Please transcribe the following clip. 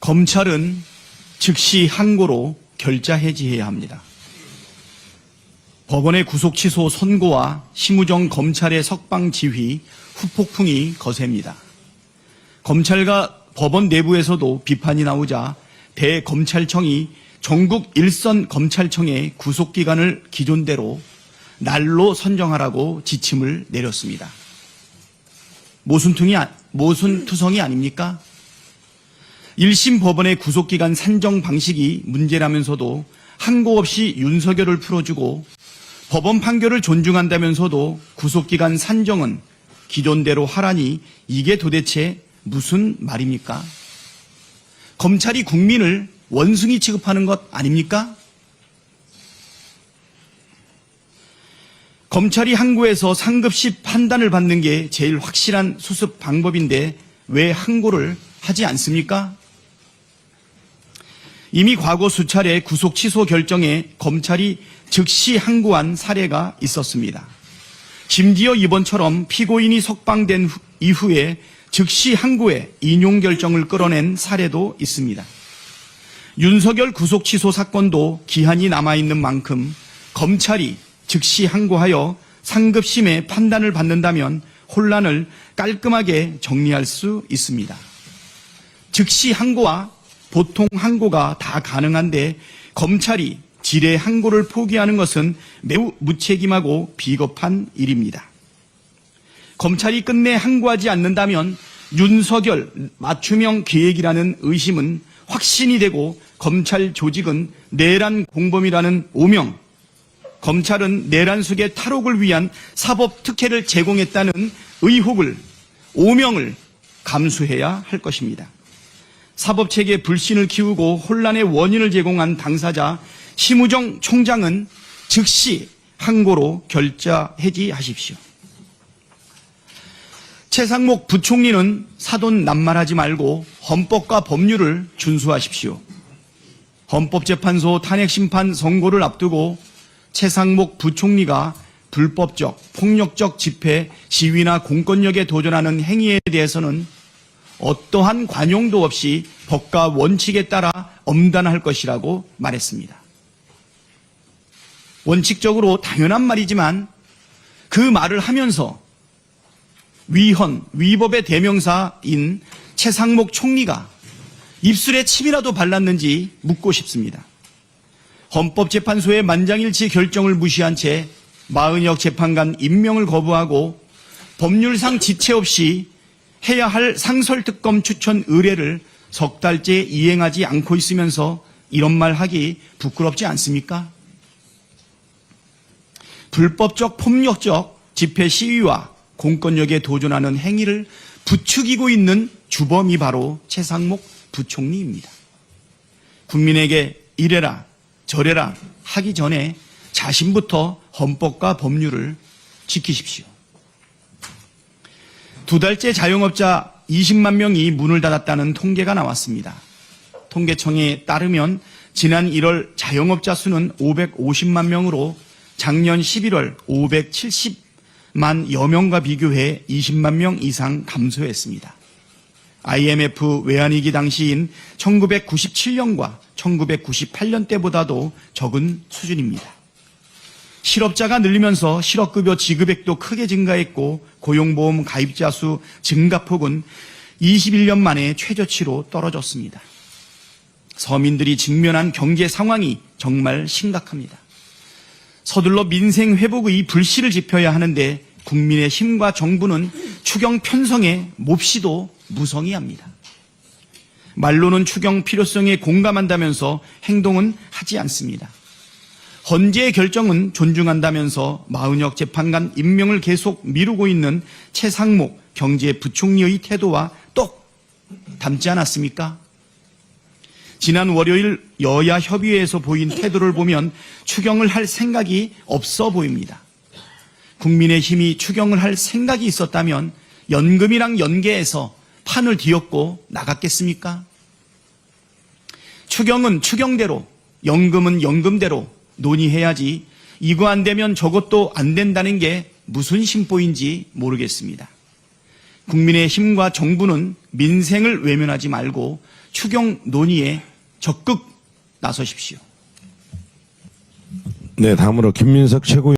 검찰은 즉시 항고로 결자 해지해야 합니다. 법원의 구속 취소 선고와 심우정 검찰의 석방 지휘, 후폭풍이 거셉니다. 검찰과 법원 내부에서도 비판이 나오자 대검찰청이 전국 일선 검찰청의 구속기간을 기존대로 날로 선정하라고 지침을 내렸습니다. 모순투성이 아닙니까? 1심 법원의 구속기간 산정 방식이 문제라면서도 항고 없이 윤석열을 풀어주고 법원 판결을 존중한다면서도 구속기간 산정은 기존대로 하라니 이게 도대체 무슨 말입니까? 검찰이 국민을 원숭이 취급하는 것 아닙니까? 검찰이 항고에서 상급시 판단을 받는 게 제일 확실한 수습 방법인데 왜 항고를 하지 않습니까? 이미 과거 수차례 구속 취소 결정에 검찰이 즉시 항고한 사례가 있었습니다. 심지어 이번처럼 피고인이 석방된 이후에 즉시 항고에 인용 결정을 끌어낸 사례도 있습니다. 윤석열 구속 취소 사건도 기한이 남아있는 만큼 검찰이 즉시 항고하여 상급심의 판단을 받는다면 혼란을 깔끔하게 정리할 수 있습니다. 즉시 항고와 보통 항고가 다 가능한데 검찰이 지레 항고를 포기하는 것은 매우 무책임하고 비겁한 일입니다. 검찰이 끝내 항고하지 않는다면 윤석열 맞춤형 계획이라는 의심은 확신이 되고 검찰 조직은 내란 공범이라는 오명, 검찰은 내란 속의 탈옥을 위한 사법 특혜를 제공했다는 의혹을, 오명을 감수해야 할 것입니다. 사법체계 불신을 키우고 혼란의 원인을 제공한 당사자 심우정 총장은 즉시 항고로 결자 해지하십시오. 최상목 부총리는 사돈 낱말하지 말고 헌법과 법률을 준수하십시오. 헌법재판소 탄핵심판 선고를 앞두고 최상목 부총리가 불법적, 폭력적 집회, 시위나 공권력에 도전하는 행위에 대해서는 어떠한 관용도 없이 법과 원칙에 따라 엄단할 것이라고 말했습니다. 원칙적으로 당연한 말이지만 그 말을 하면서 위헌, 위법의 대명사인 최상목 총리가 입술에 침이라도 발랐는지 묻고 싶습니다. 헌법재판소의 만장일치 결정을 무시한 채 마은혁 재판관 임명을 거부하고 법률상 지체 없이 해야 할 상설특검 추천 의뢰를 석 달째 이행하지 않고 있으면서 이런 말 하기 부끄럽지 않습니까? 불법적 폭력적 집회 시위와 공권력에 도전하는 행위를 부추기고 있는 주범이 바로 최상목 부총리입니다. 국민에게 이래라 저래라 하기 전에 자신부터 헌법과 법률을 지키십시오. 2달째 자영업자 20만 명이 문을 닫았다는 통계가 나왔습니다. 통계청에 따르면 지난 1월 자영업자 수는 550만 명으로 작년 11월 570만여 명과 비교해 20만 명 이상 감소했습니다. IMF 외환위기 당시인 1997년과 1998년 때보다도 적은 수준입니다. 실업자가 늘리면서 실업급여 지급액도 크게 증가했고 고용보험 가입자 수 증가폭은 21년 만에 최저치로 떨어졌습니다. 서민들이 직면한 경제 상황이 정말 심각합니다. 서둘러 민생 회복의 불씨를 지펴야 하는데 국민의힘과 정부는 추경 편성에 몹시도 무성의합니다. 말로는 추경 필요성에 공감한다면서 행동은 하지 않습니다. 헌재의 결정은 존중한다면서 마은혁 재판관 임명을 계속 미루고 있는 최상목 경제부총리의 태도와 똑 닮지 않았습니까? 지난 월요일 여야 협의회에서 보인 태도를 보면 추경을 할 생각이 없어 보입니다. 국민의힘이 추경을 할 생각이 있었다면 연금이랑 연계해서 판을 뒤엎고 나갔겠습니까? 추경은 추경대로, 연금은 연금대로 논의해야지 이거 안 되면 저것도 안 된다는 게 무슨 심보인지 모르겠습니다. 국민의힘과 정부는 민생을 외면하지 말고 추경 논의에 적극 나서십시오. 네, 다음으로 김민석 최고